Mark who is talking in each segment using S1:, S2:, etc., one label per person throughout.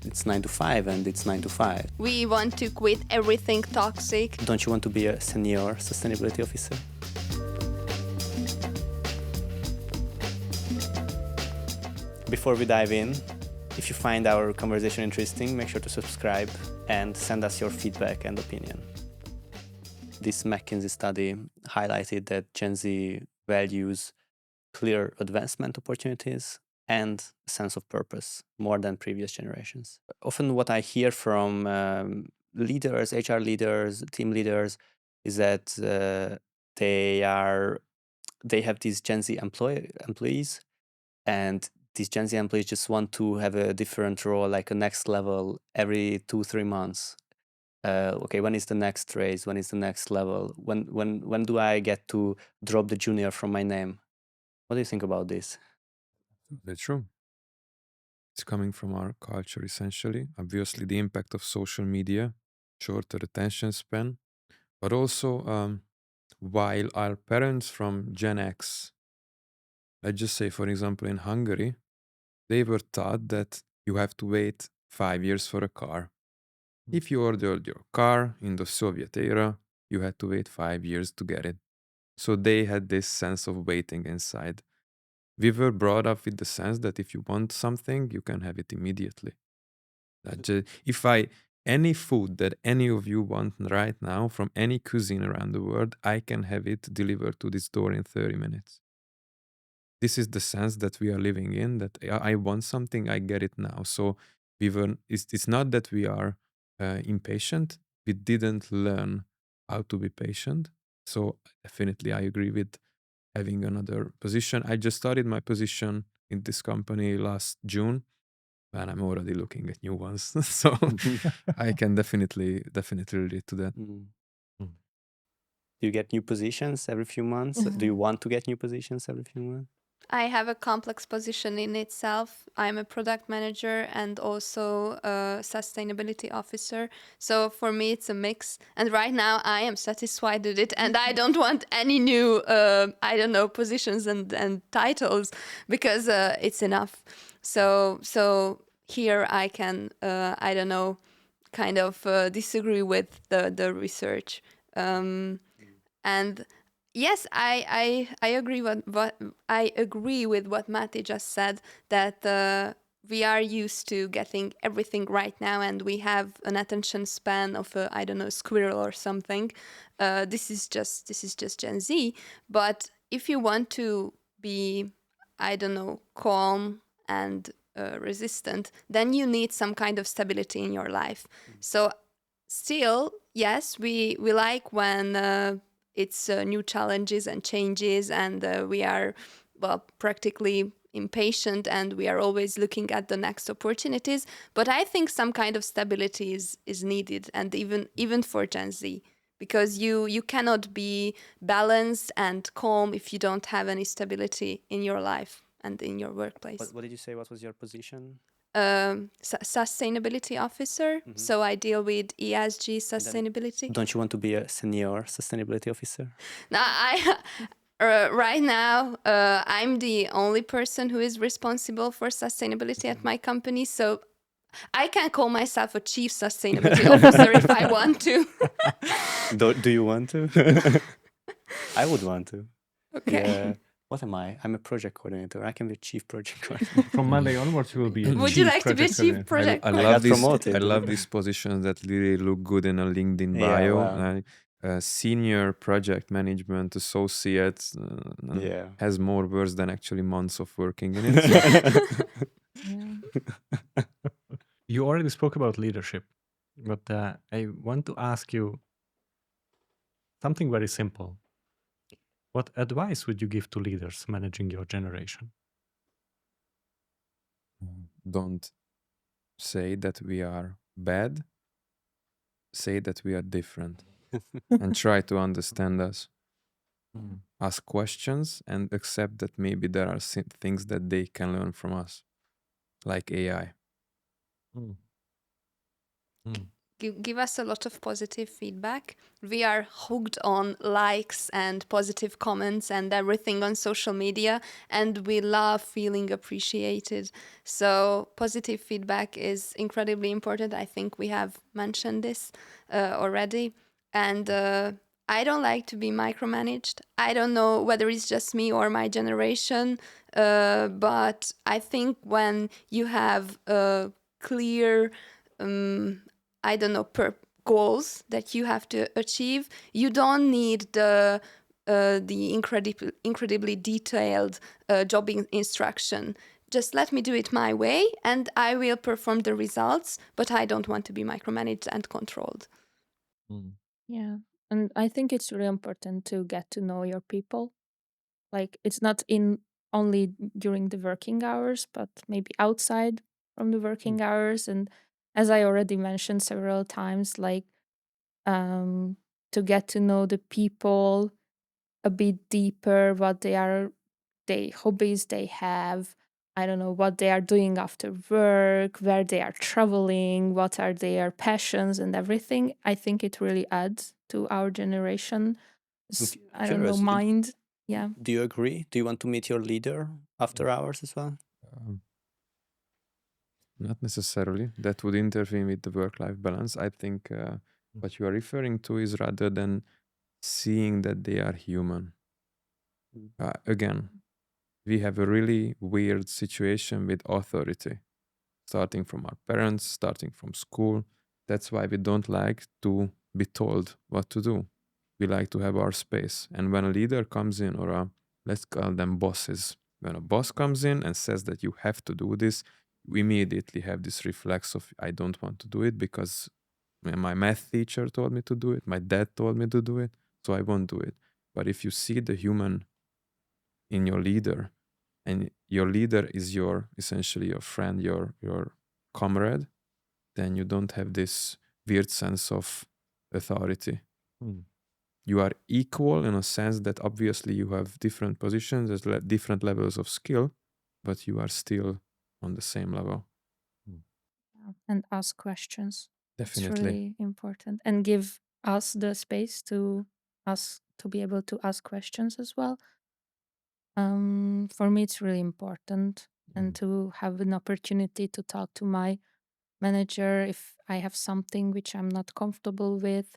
S1: it's 9 to 5 and it's 9 to 5.
S2: We want to quit everything toxic.
S1: Don't you want to be a senior sustainability officer? Before we dive in, if you find our conversation interesting, make sure to subscribe and send us your feedback and opinion. This McKinsey study highlighted that Gen Z values clear advancement opportunities and a sense of purpose more than previous generations. Often what I hear from leaders, HR leaders, team leaders, is that they have these Gen Z employees, and these Gen Z employees just want to have a different role, like a next level every 2-3 months. Okay, when is the next raise? When is the next level? When do I get to drop the junior from my name? What do you think about this?
S3: That's true. It's coming from our culture, essentially. Obviously, the impact of social media, shorter attention span, but also while our parents from Gen X, let's just say, for example, in Hungary, they were taught that you have to wait 5 years for a car. If you ordered your car in the Soviet era, you had to wait 5 years to get it. So they had this sense of waiting inside. We were brought up with the sense that if you want something, you can have it immediately. Any food that any of you want right now from any cuisine around the world, I can have it delivered to this door in 30 minutes. This is the sense that we are living in, that I want something, I get it now. So it's not that we are impatient. We didn't learn how to be patient. So definitely I agree with having another position. I just started my position in this company last June, and I'm already looking at new ones. So I can definitely relate to that.
S1: Do you get new positions every few months? Do you want to get new positions every few months?
S2: I have a complex position in itself. I'm a product manager and also a sustainability officer. So for me, it's a mix. And right now, I am satisfied with it. And I don't want any new, positions and titles because it's enough. So here I can, disagree with the research. And yes, I agree with what Matti just said, that we are used to getting everything right now, and we have an attention span of a squirrel or something. This is just Gen Z. But if you want to be calm and resistant, then you need some kind of stability in your life. So still, yes, we like when it's new challenges and changes, and we are practically impatient, and we are always looking at the next opportunities. But I think some kind of stability is needed, and even for Gen Z, because you cannot be balanced and calm if you don't have any stability in your life and in your workplace.
S1: What did you say? What was your position?
S2: Sustainability officer. So I deal with ESG sustainability.
S1: Don't you want to be a senior sustainability officer?
S2: Now, right now, I'm the only person who is responsible for sustainability at my company. So I can call myself a chief sustainability officer if I want to.
S1: Do you want to? I would want to.
S2: Okay.
S1: Yeah. What am I? I'm a project coordinator. I can be chief project coordinator.
S4: From Monday onwards, you will be.
S2: Would you like to be a chief project
S3: I
S2: coordinator?
S3: love these positions that really look good in a LinkedIn bio.
S1: wow.
S3: Like senior project management associate has more words than actually months of working in it.
S4: You already spoke about leadership, but I want to ask you something very simple. What advice would you give to leaders managing your generation?
S3: Don't say that we are bad. Say that we are different and try to understand us. Ask questions and accept that maybe there are things that they can learn from us, like AI.
S2: give us a lot of positive feedback. We are hooked on likes and positive comments and everything on social media, and we love feeling appreciated. So positive feedback is incredibly important. I think we have mentioned this already. And I don't like to be micromanaged. I don't know whether it's just me or my generation, but I think when you have a clear I don't know, goals that you have to achieve. You don't need the incredibly detailed job instruction. Just let me do it my way, and I will perform the results. But I don't want to be micromanaged and controlled.
S5: Yeah. And I think it's really important to get to know your people. Like it's not in only during the working hours, but maybe outside from the working hours. And as I already mentioned several times, like to get to know the people a bit deeper, what they hobbies they have, I don't know, what they are doing after work, where they are traveling, what are their passions and everything. I think it really adds to our generation. I don't know,
S1: Curious,
S5: mind. Yeah.
S1: do you agree? Do you want to meet your leader after hours as well?
S3: Not necessarily. That would interfere with the work-life balance. I think what you are referring to is rather than seeing that they are human. Again, we have a really weird situation with authority, starting from our parents, starting from school. That's why we don't like to be told what to do. We like to have our space. And when a leader comes in, or let's call them bosses, when a boss comes in and says that you have to do this, we immediately have this reflex of, I don't want to do it because my math teacher told me to do it, my dad told me to do it, so I won't do it. But if you see the human in your leader, and your leader is essentially your friend, your comrade, then you don't have this weird sense of authority. You are equal in a sense that obviously you have different positions, there's different levels of skill, but you are still on the same level.
S5: And ask questions. It's
S3: Definitely.
S5: really important. And give us the space to be able to ask questions as well. For me, it's really important, and to have an opportunity to talk to my manager if I have something which I'm not comfortable with.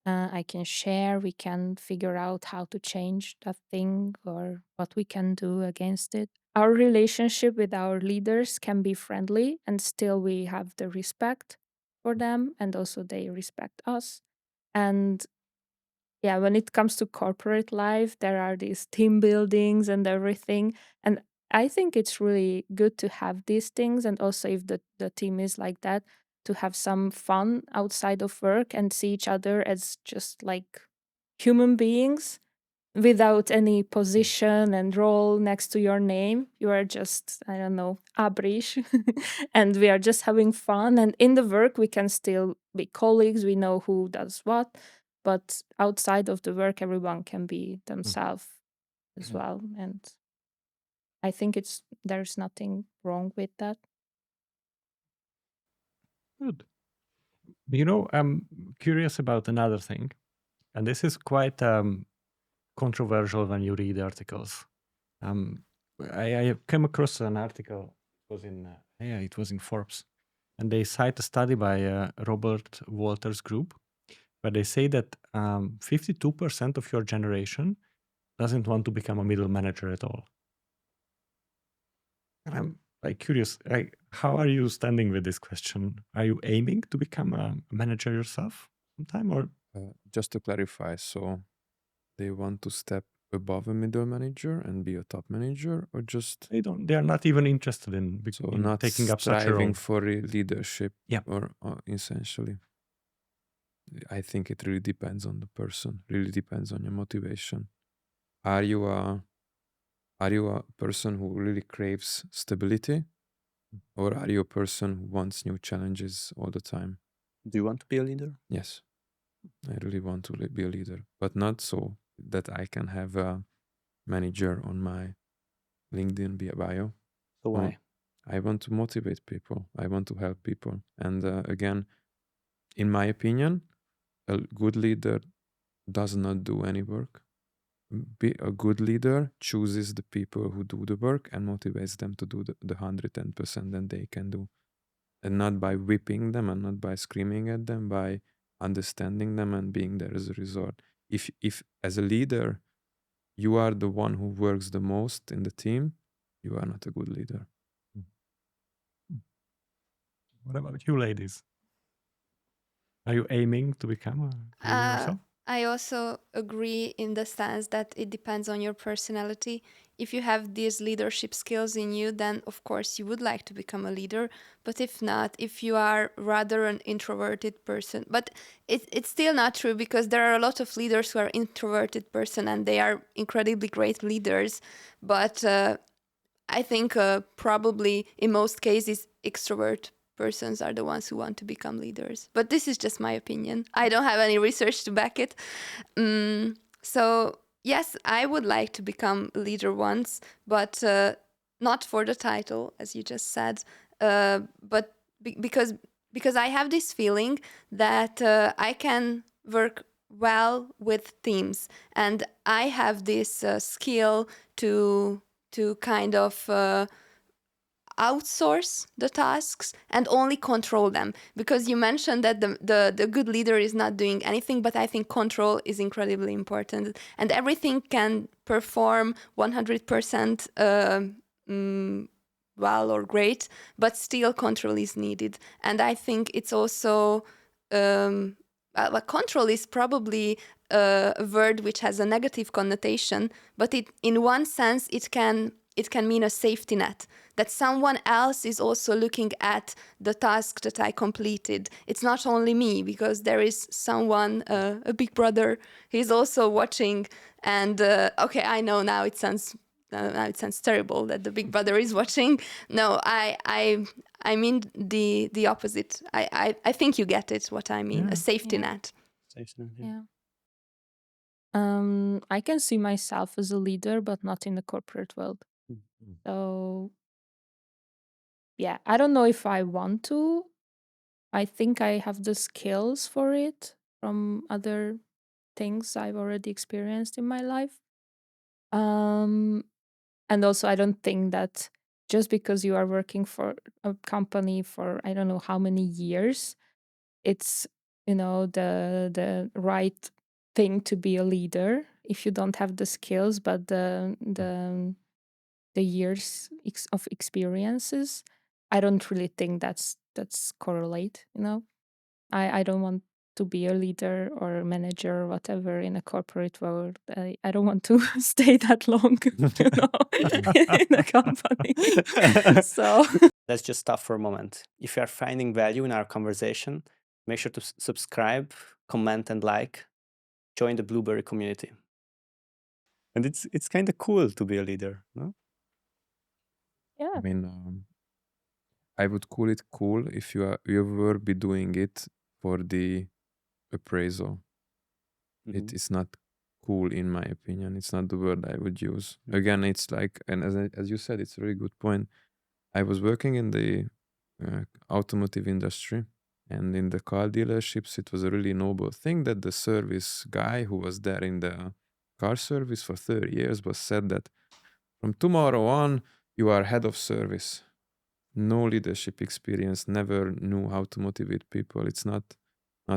S5: I can share, we can figure out how to change that thing or what we can do against it. Our relationship with our leaders can be friendly, and still we have the respect for them, and also they respect us. And yeah, when it comes to corporate life, there are these team buildings and everything. And I think it's really good to have these things. And also, if the team is like that, to have some fun outside of work and see each other as just like human beings without any position and role next to your name. You are just, I don't know, Abrish. And we are just having fun. And in the work, we can still be colleagues. We know who does what. But outside of the work, everyone can be themselves as well. And I think there's nothing wrong with that.
S4: Good. You know, I'm curious about another thing, and this is quite controversial when you read articles. I came across an article. It was in Forbes, and they cite a study by Robert Walters Group, where they say that 52% of your generation doesn't want to become a middle manager at all. And I'm like curious, how are you standing with this question? Are you aiming to become a manager yourself sometime, or
S3: Just to clarify, so they want to step above a middle manager and be a top manager, or just
S4: they are not even interested in,
S3: so
S4: in
S3: not
S4: taking up such a role?
S3: striving for leadership?
S4: Yeah.
S3: Or essentially, I think it really depends on the person. Really depends on your motivation. Are you a person who really craves stability, or are you a person who wants new challenges all the time?
S1: Do you want to be a leader?
S3: Yes, I really want to be a leader, but not so that I can have a manager on my LinkedIn bio.
S1: So why?
S3: I want to motivate people. I want to help people. And again, in my opinion, a good leader does not do any work. Be a good leader chooses the people who do the work and motivates them to do the 110% that they can do, and not by whipping them and not by screaming at them, by understanding them and being there as a result. If as a leader you are the one who works the most in the team, you are not a good leader.
S4: What about you, ladies? Are you aiming to become a leader yourself?
S2: I also agree in the sense that it depends on your personality. If you have these leadership skills in you, then of course you would like to become a leader. But if not, if you are rather an introverted person, but it's still not true, because there are a lot of leaders who are introverted person and they are incredibly great leaders. But I think probably in most cases, extrovert persons are the ones who want to become leaders. But this is just my opinion. I don't have any research to back it. So yes, I would like to become a leader once, but not for the title, as you just said, but because I have this feeling that I can work well with teams, and I have this skill to kind of outsource the tasks and only control them. Because you mentioned that the good leader is not doing anything, but I think control is incredibly important, and everything can perform 100% well or great, but still control is needed. And I think it's also control is probably a word which has a negative connotation, but in one sense it can mean a safety net, that someone else is also looking at the task that I completed. It's not only me, because there is someone, a big brother, he's also watching. And okay, I know now it sounds terrible that the big brother is watching. No, I mean the opposite. I think you get it, what I mean,
S4: Yeah.
S2: a safety
S5: Yeah.
S2: net.
S5: Yeah. I can see myself as a leader, but not in the corporate world. So, yeah, I don't know if I want to. I think I have the skills for it from other things I've already experienced in my life. And also, I don't think that just because you are working for a company for I don't know how many years, it's the right thing to be a leader if you don't have the skills, but the years of experiences. I don't really think that's correlate. I don't want to be a leader or a manager or whatever in a corporate world. I don't want to stay that long, in a company. So
S1: Let's just stop for a moment. If you are finding value in our conversation, make sure to subscribe, comment, and like. Join the Blueberry community. And it's kind of cool to be a leader, no?
S5: yeah,
S3: I mean, I would call it cool if you were be doing it for the appraisal. It is not cool, in my opinion. It's not the word I would use. Again, it's like, and as you said, it's a very good point. I was working in the automotive industry, and in the car dealerships, it was a really noble thing that the service guy who was there in the car service for 30 years was said that from tomorrow on, you are head of service. No leadership experience, never knew how to motivate people. It's not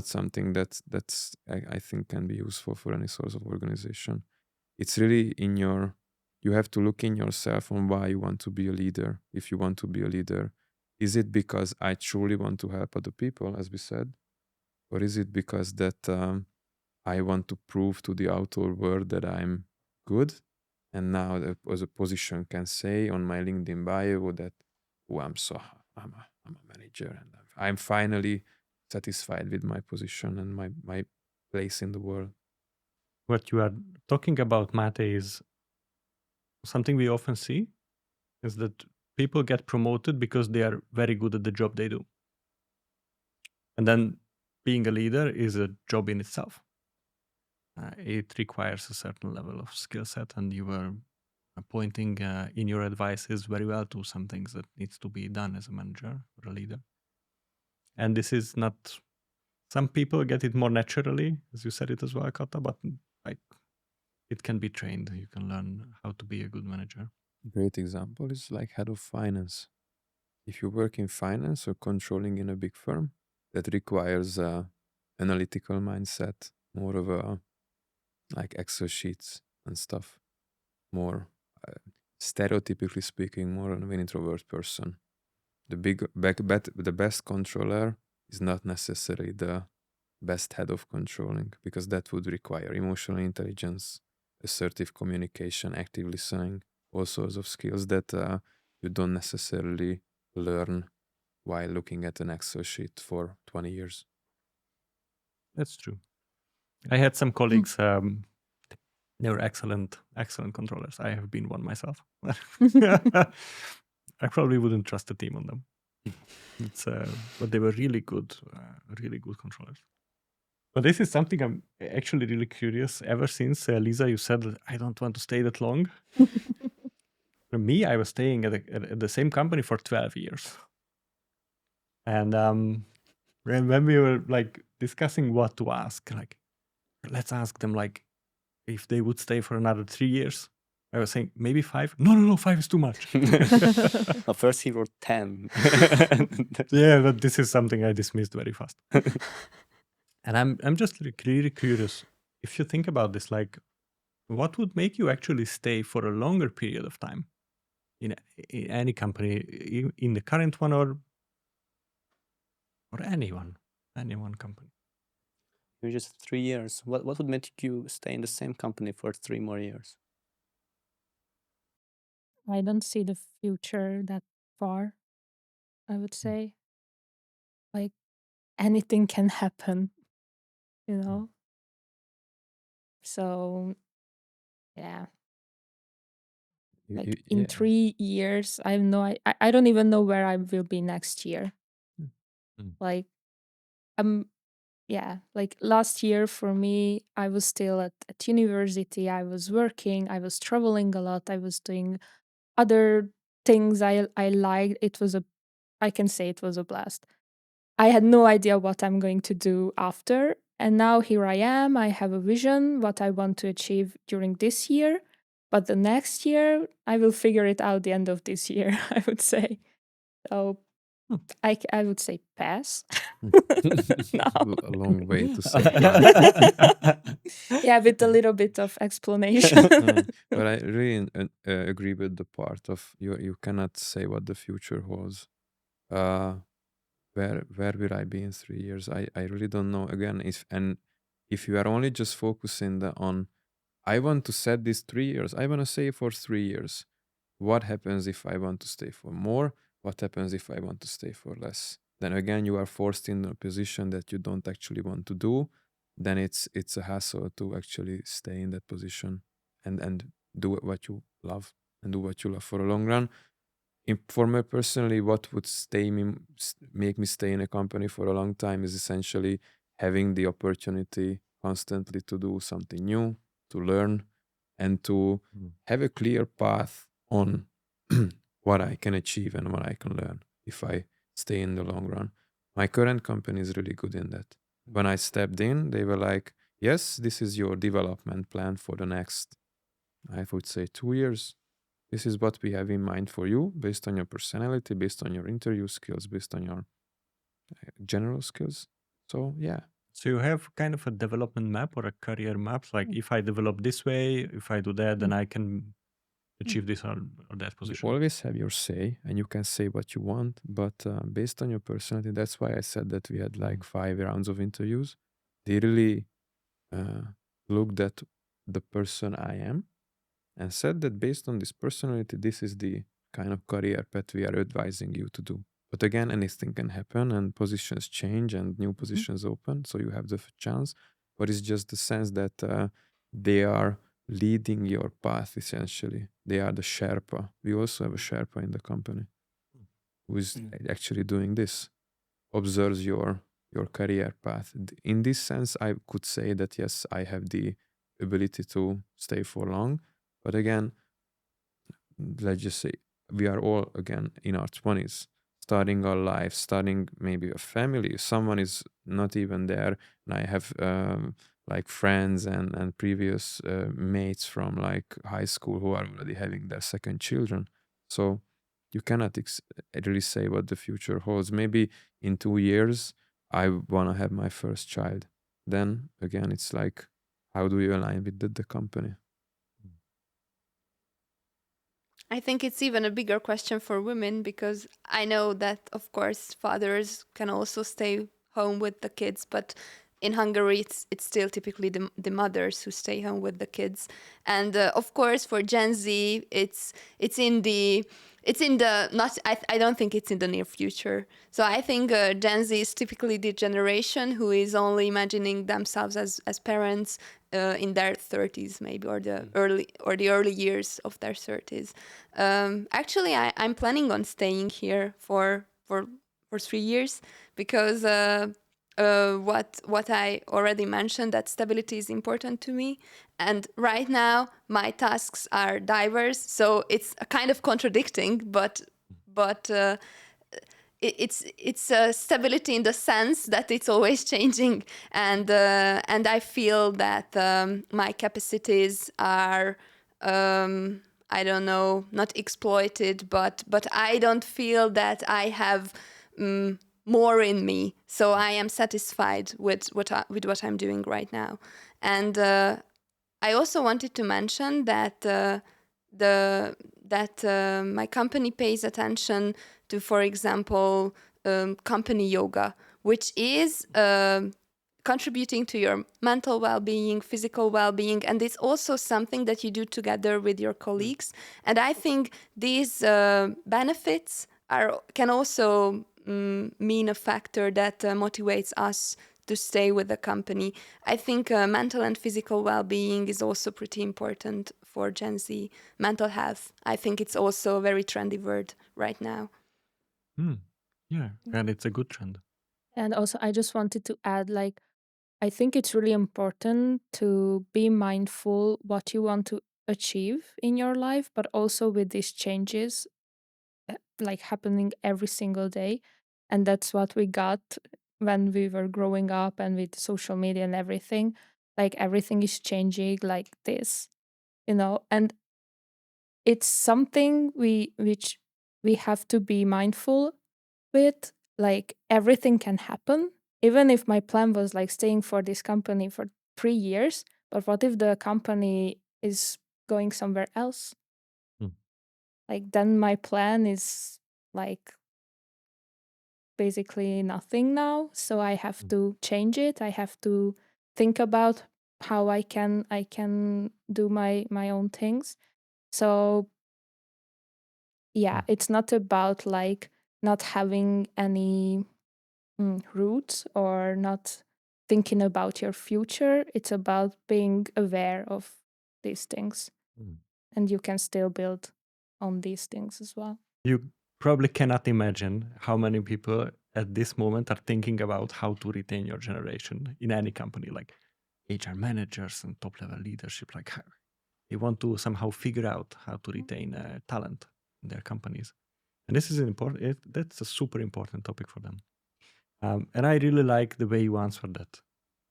S3: something that's I think can be useful for any sort of organization. It's really you have to look in yourself on why you want to be a leader. If you want to be a leader, is it because I truly want to help other people, as we said, or is it because that I want to prove to the outer world that I'm good, and now as a position can say on my LinkedIn bio that I'm a manager, and I'm finally satisfied with my position and my place in the world.
S4: What you are talking about, Mate, is something we often see, is that people get promoted because they are very good at the job they do. And then being a leader is a job in itself. It requires a certain level of skill set, and you were pointing in your advices very well to some things that needs to be done as a manager or a leader. And this is not some people get it more naturally, as you said it as well, Kata, but like it can be trained. You can learn how to be a good manager.
S3: Great example is like head of finance. If you work in finance or controlling in a big firm, that requires a analytical mindset, more of a like Excel sheets and stuff, more stereotypically speaking, more of an introvert person. The best controller is not necessarily the best head of controlling, because that would require emotional intelligence, assertive communication, active listening, all sorts of skills that you don't necessarily learn while looking at an Excel sheet for 20 years.
S4: That's true. I had some colleagues. They were excellent controllers. I have been one myself. I probably wouldn't trust a team on them. But they were really good controllers. But this is something I'm actually really curious. Ever since Lisa, you said that I don't want to stay that long. For me, I was staying at the same company for 12 years. And when we were like discussing what to ask, like let's ask them like if they would stay for another 3 years. I was saying maybe 5. No, 5 is too much.
S1: First he wrote 10.
S4: Yeah, but this is something I dismissed very fast. And I'm just really curious. If you think about this, like, what would make you actually stay for a longer period of time in any company, in the current one or any one company?
S1: Maybe just 3 years. What would make you stay in the same company for 3 more years?
S5: I don't see the future that far, I would say. Like anything can happen, you know? So, yeah. Like in 3 years, I have no I don't even know where I will be next year. Like, yeah, like last year for me, I was still at university. I was working. I was traveling a lot. I was doing other things I liked. I can say it was a blast. I had no idea what I'm going to do after. And now here I am. I have a vision, what I want to achieve during this year. But the next year, I will figure it out the end of this year, I would say. So I would say pass.
S3: A long way to say.
S5: Yeah, with a little bit of explanation.
S3: But I really agree with the part of you cannot say what the future holds. Where will I be in 3 years? I really don't know. Again, if you are only just focusing on I want to set these 3 years, I want to stay for 3 years. What happens if I want to stay for more? What happens if I want to stay for less? Then again, you are forced in a position that you don't actually want to do. Then it's a hassle to actually stay in that position and do what you love and do what you love for a long run. For me personally, what would make me stay in a company for a long time is essentially having the opportunity constantly to do something new, to learn, and to have a clear path on what I can achieve and what I can learn if I stay in the long run. My current company is really good in that. When I stepped in, they were like, yes, this is your development plan for the next, I would say, 2 years. This is what we have in mind for you based on your personality, based on your interview skills, based on your general skills. So, yeah.
S4: So you have kind of a development map or a career map. Like if I develop this way, if I do that, then I can achieve this or that position.
S3: You always have your say and you can say what you want, but based on your personality, that's why I said that we had like 5 rounds of interviews. They really looked at the person I am and said that based on this personality, this is the kind of career path we are advising you to do. But again, anything can happen and positions change and new positions open. So you have the chance, but it's just the sense that they are leading your path essentially. They are the Sherpa. We also have a Sherpa in the company who is actually doing this, observes your career path. In this sense, I could say that yes, I have the ability to stay for long. But again, let's just say we are all again in our 20s. starting a life, starting maybe a family. Someone is not even there, and I have like friends and previous mates from like high school who are already having their second children. So you cannot really say what the future holds. Maybe in 2 years I want to have my first child. Then again, it's like, how do you align with the company?
S2: I think it's even a bigger question for women, because I know that, of course, fathers can also stay home with the kids, but in Hungary, it's still typically the mothers who stay home with the kids. And of course, for Gen Z, it's in the not. I don't think it's in the near future. So I think Gen Z is typically the generation who is only imagining themselves as parents in their 30s, maybe, or the early years of their 30s. Actually, I'm planning on staying here for 3 years, because what I already mentioned, that stability is important to me, and right now my tasks are diverse, so it's a kind of contradicting, but it's a stability in the sense that it's always changing, and I feel that my capacities are I don't know, not exploited, but I don't feel that I have more in me, so I am satisfied with what I'm doing right now. And I also wanted to mention that my company pays attention to, for example, company yoga, which is contributing to your mental well-being, physical well-being, and it's also something that you do together with your colleagues. And I think these benefits can also mean a factor that motivates us to stay with the company. I think mental and physical well-being is also pretty important for Gen Z. Mental health, I think it's also a very trendy word right now.
S4: Yeah, and it's a good trend.
S5: And also, I just wanted to add, like, I think it's really important to be mindful what you want to achieve in your life, but also with these changes like happening every single day. And that's what we got when we were growing up, and with social media and everything. Like, everything is changing like this, and it's something which we have to be mindful with. Like, everything can happen. Even if my plan was like staying for this company for 3 years, but what if the company is going somewhere else? Like, then my plan is like basically nothing now. So I have to change it. I have to think about how I can do my own things. So yeah, it's not about like not having any roots or not thinking about your future. It's about being aware of these things, and you can still build on these things as well.
S4: You probably cannot imagine how many people at this moment are thinking about how to retain your generation in any company, like HR managers and top level leadership. Like, they want to somehow figure out how to retain talent in their companies, and this is important. That's a super important topic for them. And I really like the way you answered that.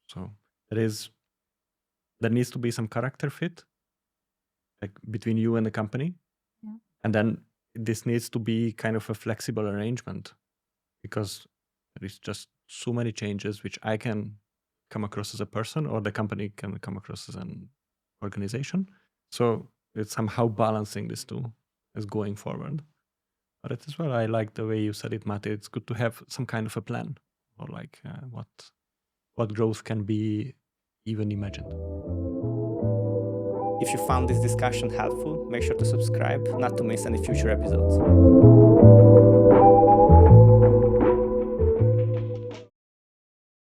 S4: So there needs to be some character fit, like between you and the company, and then this needs to be kind of a flexible arrangement, because there is just so many changes which I can come across as a person, or the company can come across as an organization. So it's somehow balancing these two as going forward. But as well, I like the way you said it, Mate. It's good to have some kind of a plan, or like what growth can be even imagined.
S1: If you found this discussion helpful, make sure to subscribe not to miss any future episodes.